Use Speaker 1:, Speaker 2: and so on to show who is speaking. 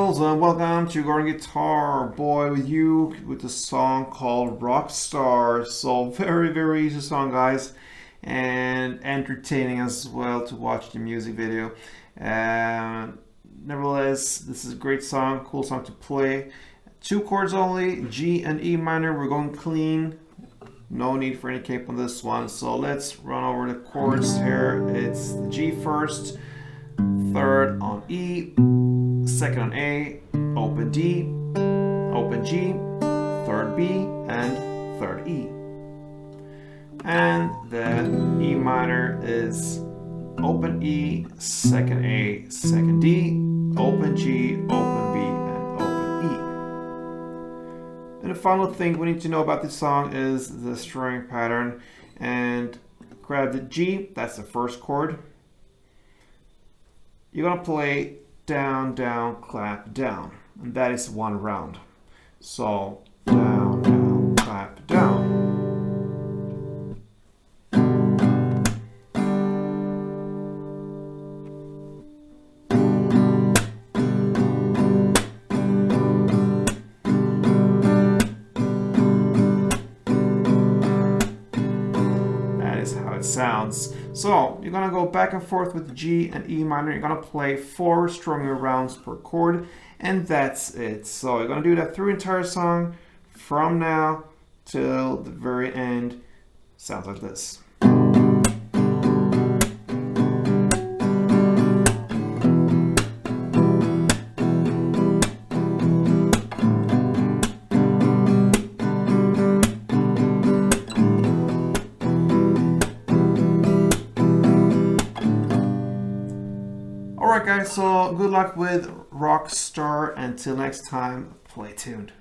Speaker 1: girls, and welcome to Garden Guitar Boy with You with the song called Rockstar. So very easy song, guys, and entertaining as well to watch the music video. Nevertheless, this is a great song, cool song to play. 2 chords only, G and E minor. We're going clean. No need for any cape on this one. So let's run over the chords here. It's the G first, 3rd on E, 2nd on A, open D, open G, 3rd B, and 3rd E. And the E minor is open E, 2nd A, 2nd D, open G, open B, and open E. And the final thing we need to know about this song is the string pattern. And grab the G, that's the first chord. You're gonna play down, down, clap, down, and that is 1 round. So down, down, clap, down. That is how it sounds. So you're gonna go back and forth with G and E minor. You're gonna play 4 strumming rounds per chord, and that's it. So you're gonna do that through the entire song from now till the very end. Sounds like this. Alright guys, so good luck with Rockstar. Until next time, play tuned.